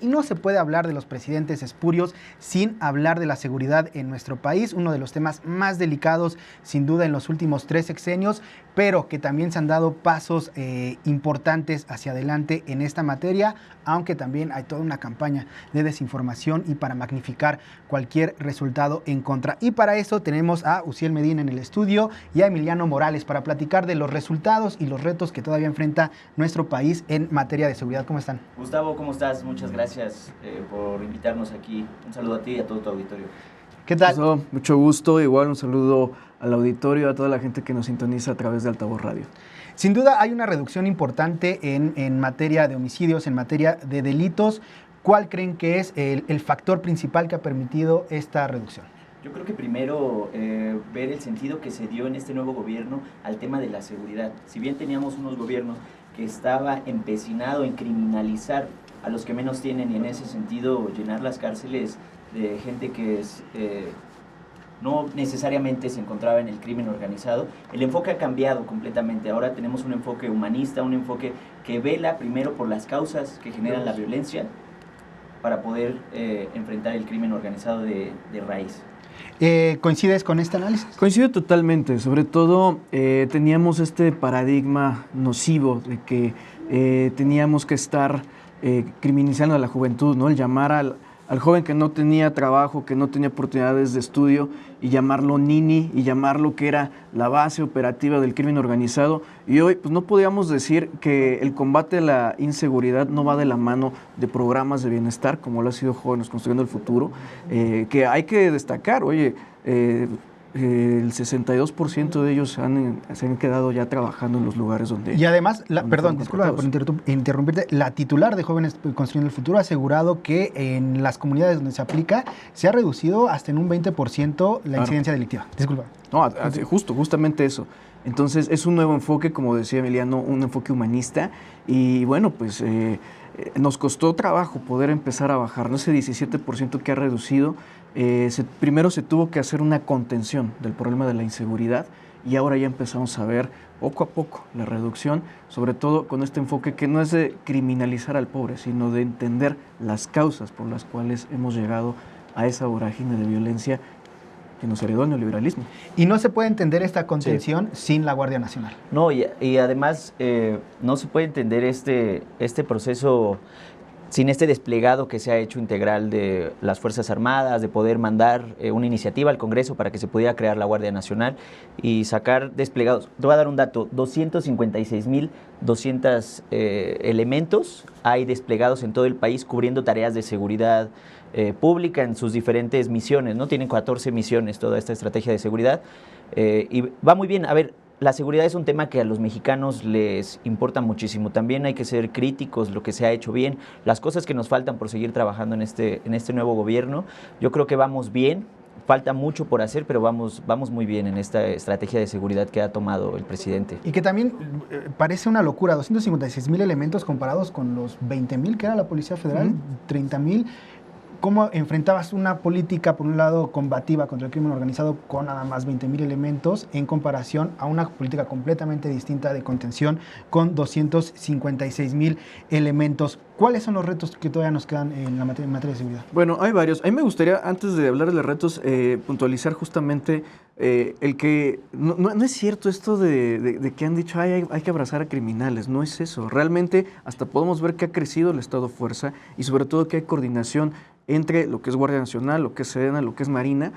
Y no se puede hablar de los presidentes espurios sin hablar de la seguridad en nuestro país, uno de los temas más delicados sin duda en los últimos 3 sexenios, pero que también se han dado pasos importantes hacia adelante en esta materia, aunque también hay toda una campaña de desinformación y para magnificar cualquier resultado en contra. Y para eso tenemos a Uziel Medina en el estudio y a Emiliano Morales para platicar de los resultados y los retos que todavía enfrenta nuestro país en materia de seguridad. ¿Cómo están? Gustavo, ¿cómo estás? Muchas gracias por invitarnos aquí. Un saludo a ti y a todo tu auditorio. ¿Qué tal? Mucho gusto, igual un saludo al auditorio, a toda la gente que nos sintoniza a través de Altavoz Radio. Sin duda hay una reducción importante en materia de homicidios, en materia de delitos. ¿Cuál creen que es el factor principal que ha permitido esta reducción? Yo creo que primero ver el sentido que se dio en este nuevo gobierno al tema de la seguridad. Si bien teníamos unos gobiernos que estaba empecinado en criminalizar a los que menos tienen y en ese sentido llenar las cárceles de gente que no necesariamente se encontraba en el crimen organizado, el enfoque ha cambiado completamente. Ahora tenemos un enfoque humanista, un enfoque que vela primero por las causas que generan la violencia para poder enfrentar el crimen organizado de raíz. ¿Coincides con este análisis? Coincido totalmente, sobre todo teníamos este paradigma nocivo de que teníamos que estar criminalizando a la juventud, ¿no? El llamar al joven que no tenía trabajo, que no tenía oportunidades de estudio y llamarlo nini y llamarlo que era la base operativa del crimen organizado. Y hoy pues no podíamos decir que el combate a la inseguridad no va de la mano de programas de bienestar como lo ha sido Jóvenes Construyendo el Futuro, que hay que destacar, oye, el 62% de ellos se han quedado ya trabajando en los lugares donde... Y además, perdón, disculpa por interrumpirte, la titular de Jóvenes Construyendo el Futuro ha asegurado que en las comunidades donde se aplica se ha reducido hasta en un 20% la incidencia delictiva. Disculpa. No, justamente eso. Entonces es un nuevo enfoque, como decía Emiliano, un enfoque humanista y bueno, pues nos costó trabajo poder empezar a bajar, ¿no? Ese 17% que ha reducido. Primero se tuvo que hacer una contención del problema de la inseguridad y ahora ya empezamos a ver poco a poco la reducción, sobre todo con este enfoque que no es de criminalizar al pobre, sino de entender las causas por las cuales hemos llegado a esa vorágine de violencia que nos heredó el neoliberalismo. Y no se puede entender esta contención sin la Guardia Nacional. No, y además no se puede entender este proceso sin este desplegado que se ha hecho integral de las Fuerzas Armadas, de poder mandar una iniciativa al Congreso para que se pudiera crear la Guardia Nacional y sacar desplegados. Te voy a dar un dato, 256.200 elementos hay desplegados en todo el país cubriendo tareas de seguridad pública en sus diferentes misiones, ¿no? Tienen 14 misiones toda esta estrategia de seguridad y va muy bien. A ver, la seguridad es un tema que a los mexicanos les importa muchísimo. También hay que ser críticos, lo que se ha hecho bien, las cosas que nos faltan por seguir trabajando en este nuevo gobierno. Yo creo que vamos bien, falta mucho por hacer, pero vamos muy bien en esta estrategia de seguridad que ha tomado el presidente. Y que también parece una locura, 256,000 elementos comparados con los 20,000 que era la Policía Federal, 30,000. ¿Cómo enfrentabas una política, por un lado, combativa contra el crimen organizado con nada más 20,000 elementos en comparación a una política completamente distinta de contención con 256,000 elementos? ¿Cuáles son los retos que todavía nos quedan en materia de seguridad? Bueno, hay varios. A mí me gustaría, antes de hablar de los retos, puntualizar justamente el que no es cierto esto de que han dicho hay que abrazar a criminales. No es eso. Realmente hasta podemos ver que ha crecido el Estado Fuerza y sobre todo que hay coordinación entre lo que es Guardia Nacional, lo que es Sedena, lo que es Marina,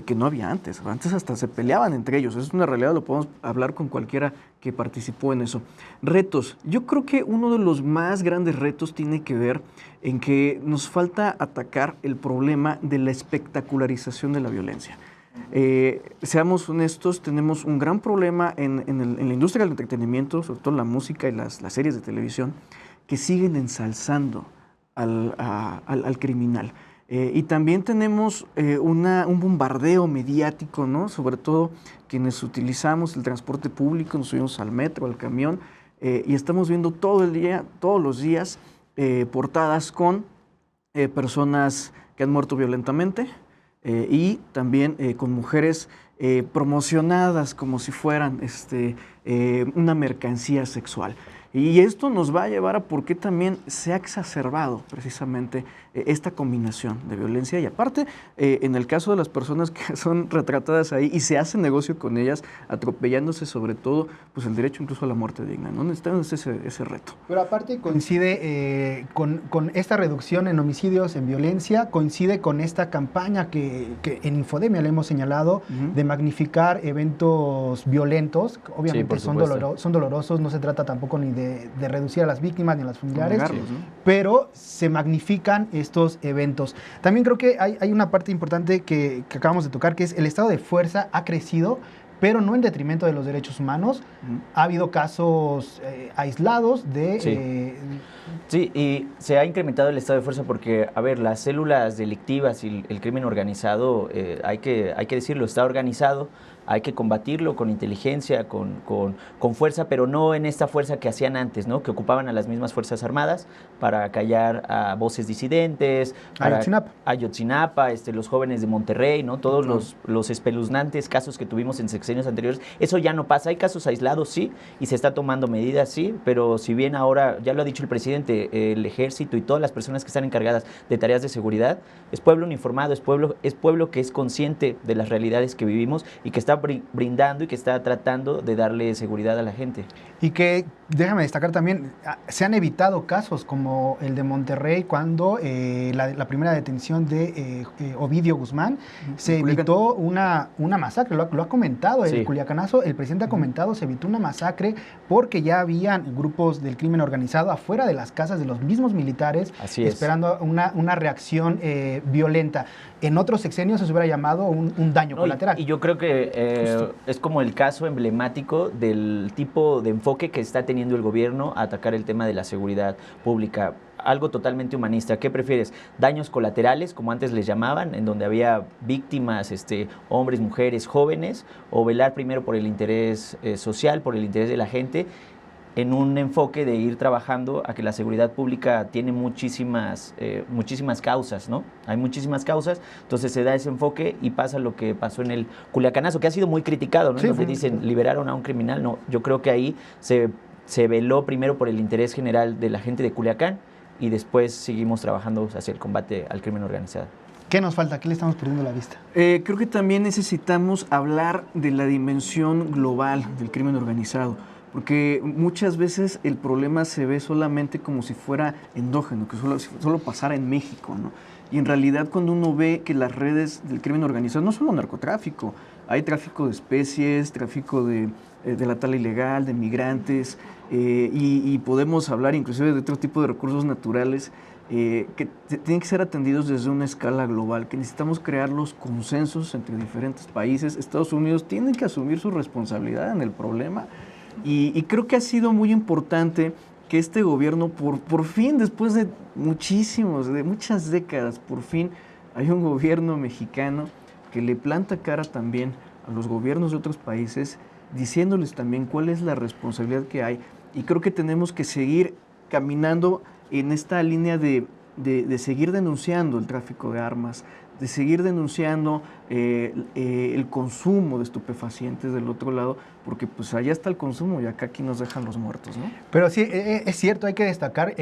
que no había antes. Antes hasta se peleaban entre ellos. Es una realidad, lo podemos hablar con cualquiera que participó en eso. Retos. Yo creo que uno de los más grandes retos tiene que ver en que nos falta atacar el problema de la espectacularización de la violencia. Seamos honestos, tenemos un gran problema en la industria del entretenimiento, sobre todo en la música y las series de televisión, que siguen ensalzando al criminal. Y también tenemos un bombardeo mediático, ¿no? Sobre todo quienes utilizamos el transporte público, nos subimos al metro, al camión, y estamos viendo todos los días, portadas con personas que han muerto violentamente y también con mujeres promocionadas como si fueran una mercancía sexual. Y esto nos va a llevar a por qué también se ha exacerbado precisamente esta combinación de violencia y aparte, en el caso de las personas que son retratadas ahí y se hace negocio con ellas, atropellándose sobre todo, pues el derecho incluso a la muerte digna, ¿no? Necesitamos ese reto. Pero aparte coincide con esta reducción en homicidios, en violencia, coincide con esta campaña que en Infodemia le hemos señalado de magnificar eventos violentos, que obviamente son dolorosos, no se trata tampoco ni de reducir a las víctimas ni a las familiares, Negarlos, ¿no? pero se magnifican estos eventos. También creo que hay una parte importante que acabamos de tocar, que es el estado de fuerza ha crecido, pero no en detrimento de los derechos humanos. Ha habido casos aislados de... Sí. Sí, y se ha incrementado el estado de fuerza porque, a ver, las células delictivas y el crimen organizado, hay que decirlo, está organizado, hay que combatirlo con inteligencia, con fuerza, pero no en esta fuerza que hacían antes, ¿no? Que ocupaban a las mismas Fuerzas Armadas para callar a voces disidentes, Ayotzinapa, los jóvenes de Monterrey, ¿no? Todos los espeluznantes casos que tuvimos en sexenios anteriores. Eso ya no pasa, hay casos aislados, sí, y se está tomando medidas, sí, pero si bien ahora, ya lo ha dicho el presidente, el ejército y todas las personas que están encargadas de tareas de seguridad, es pueblo uniformado, es pueblo que es consciente de las realidades que vivimos y que está brindando y que está tratando de darle seguridad a la gente. Y que, déjame destacar también, se han evitado casos como el de Monterrey cuando la primera detención de Ovidio Guzmán, se evitó una masacre, lo ha comentado el culiacanazo, el presidente ha comentado, se evitó una masacre porque ya habían grupos del crimen organizado afuera de las casas de los mismos militares esperando una reacción violenta. En otros sexenios se hubiera llamado un daño colateral. Y yo creo que es como el caso emblemático del tipo de enfoque que está teniendo el gobierno a atacar el tema de la seguridad pública. Algo totalmente humanista. ¿Qué prefieres? ¿Daños colaterales, como antes les llamaban, en donde había víctimas, hombres, mujeres, jóvenes, o velar primero por el interés social, por el interés de la gente, en un enfoque de ir trabajando a que la seguridad pública tiene muchísimas causas, ¿no? Hay muchísimas causas, entonces se da ese enfoque y pasa lo que pasó en el Culiacanazo, que ha sido muy criticado, ¿no? Sí, donde dicen, liberaron a un criminal. No, yo creo que ahí se veló primero por el interés general de la gente de Culiacán y después seguimos trabajando hacia el combate al crimen organizado. ¿Qué nos falta? ¿Qué le estamos perdiendo la vista? Creo que también necesitamos hablar de la dimensión global del crimen organizado, porque muchas veces el problema se ve solamente como si fuera endógeno, que solo pasara en México, ¿no? Y en realidad cuando uno ve que las redes del crimen organizado no solo narcotráfico, hay tráfico de especies, tráfico de la tala ilegal, de migrantes, y podemos hablar inclusive de otro tipo de recursos naturales que tienen que ser atendidos desde una escala global, que necesitamos crear los consensos entre diferentes países. Estados Unidos tiene que asumir su responsabilidad en el problema. Y creo que ha sido muy importante que este gobierno, por fin, después de muchas décadas, por fin hay un gobierno mexicano que le planta cara también a los gobiernos de otros países, diciéndoles también cuál es la responsabilidad que hay. Y creo que tenemos que seguir caminando en esta línea de seguir denunciando el tráfico de armas, de seguir denunciando el consumo de estupefacientes del otro lado, porque pues allá está el consumo y acá aquí nos dejan los muertos, ¿no? Pero sí, es cierto, hay que destacar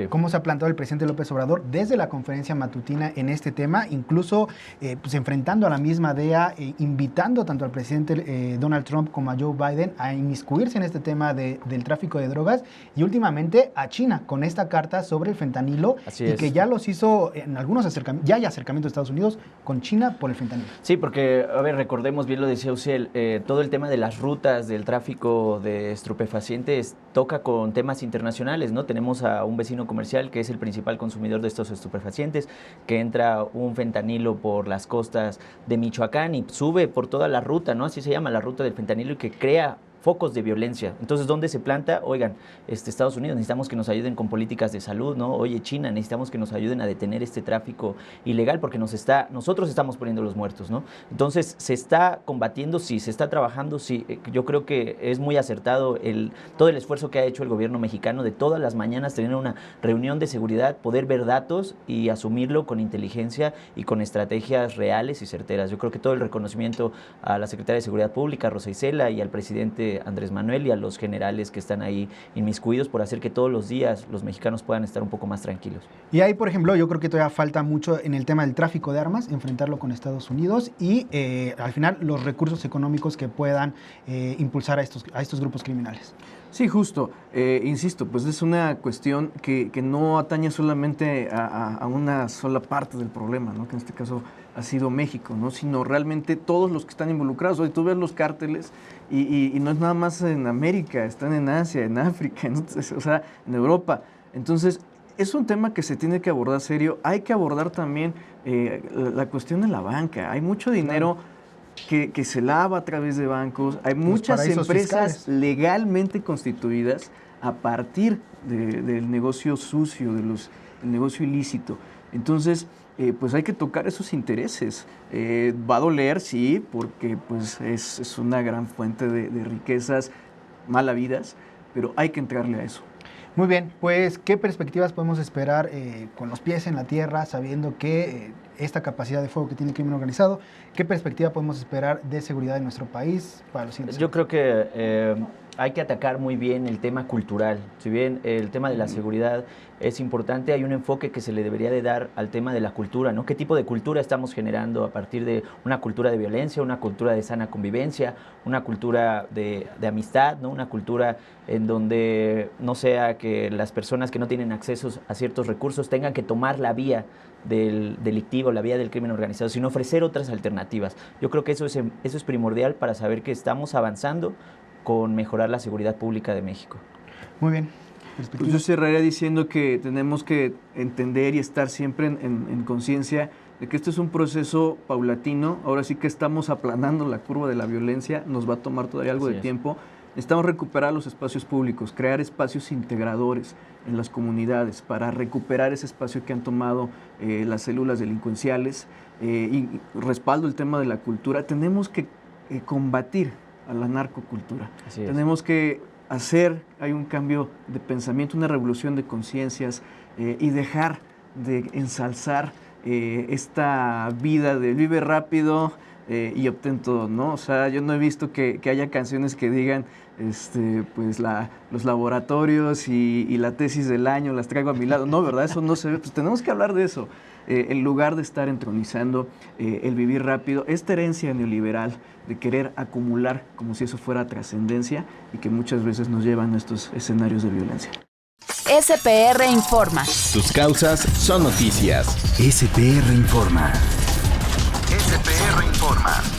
cómo se ha plantado el presidente López Obrador desde la conferencia matutina en este tema, incluso pues enfrentando a la misma DEA, invitando tanto al presidente Donald Trump como a Joe Biden a inmiscuirse en este tema del tráfico de drogas y últimamente a China con esta carta sobre el fentanilo que ya los hizo en algunos acercamientos, ya hay acercamientos de Estados Unidos con China por el fentanilo. Sí, porque, a ver, recordemos, bien lo decía Uciel, todo el tema de las rutas del tráfico de estupefacientes toca con temas internacionales, ¿no? Tenemos a un vecino comercial que es el principal consumidor de estos estupefacientes, que entra un fentanilo por las costas de Michoacán y sube por toda la ruta, ¿no? Así se llama, la ruta del fentanilo, y que crea focos de violencia. Entonces, ¿dónde se planta? Oigan, Estados Unidos, necesitamos que nos ayuden con políticas de salud, ¿no? Oye, China, necesitamos que nos ayuden a detener este tráfico ilegal porque nosotros estamos poniendo los muertos, ¿no? Entonces, ¿se está combatiendo? Sí. ¿Se está trabajando? Sí. Yo creo que es muy acertado todo el esfuerzo que ha hecho el gobierno mexicano de todas las mañanas tener una reunión de seguridad, poder ver datos y asumirlo con inteligencia y con estrategias reales y certeras. Yo creo que todo el reconocimiento a la secretaria de Seguridad Pública, Rosa Isela, y al presidente presidente Andrés Manuel y a los generales que están ahí inmiscuidos por hacer que todos los días los mexicanos puedan estar un poco más tranquilos. Y ahí, por ejemplo, yo creo que todavía falta mucho en el tema del tráfico de armas, enfrentarlo con Estados Unidos y al final los recursos económicos que puedan impulsar a estos grupos criminales. Sí, justo. Insisto, pues es una cuestión que no atañe solamente a una sola parte del problema, ¿no? Que en este caso ha sido México, ¿no? Sino realmente todos los que están involucrados. Hoy tú ves los cárteles y no es nada más en América, están en Asia, en África, o sea, en Europa. Entonces, es un tema que se tiene que abordar serio. Hay que abordar también la cuestión de la banca. Hay mucho dinero que se lava a través de bancos. Hay muchas empresas fiscales legalmente constituidas a partir del negocio sucio, del negocio ilícito. Entonces, pues hay que tocar esos intereses. Va a doler, sí, porque pues es una gran fuente de riquezas mal habidas, pero hay que entrarle a eso. Muy bien, pues ¿qué perspectivas podemos esperar con los pies en la tierra, sabiendo que esta capacidad de fuego que tiene el crimen organizado? ¿Qué perspectiva podemos esperar de seguridad en nuestro país para los siguientes años? Yo creo que hay que atacar muy bien el tema cultural. Si bien el tema de la seguridad es importante, hay un enfoque que se le debería de dar al tema de la cultura, ¿no? ¿Qué tipo de cultura estamos generando a partir de una cultura de violencia, una cultura de sana convivencia, una cultura de amistad, ¿no? Una cultura en donde no sea que las personas que no tienen acceso a ciertos recursos tengan que tomar la vía del delictivo, la vía del crimen organizado, sino ofrecer otras alternativas. Yo creo que eso es primordial para saber que estamos avanzando con mejorar la seguridad pública de México. Muy bien. Pues yo cerraría diciendo que tenemos que entender y estar siempre en conciencia de que este es un proceso paulatino. Ahora sí que estamos aplanando la curva de la violencia, nos va a tomar todavía algo de tiempo. Necesitamos recuperar los espacios públicos, crear espacios integradores en las comunidades para recuperar ese espacio que han tomado las células delincuenciales y respaldo el tema de la cultura. Tenemos que combatir a la narcocultura. Tenemos que hay un cambio de pensamiento, una revolución de conciencias y dejar de ensalzar esta vida de vive rápido y obtén todo, ¿no? O sea, yo no he visto que haya canciones que digan pues los laboratorios y la tesis del año las traigo a mi lado. No, ¿verdad? Eso no se ve. Pues tenemos que hablar de eso. En lugar de estar entronizando el vivir rápido, esta herencia neoliberal de querer acumular como si eso fuera trascendencia y que muchas veces nos llevan a estos escenarios de violencia. SPR Informa. Tus causas son noticias. SPR Informa. SPR Informa.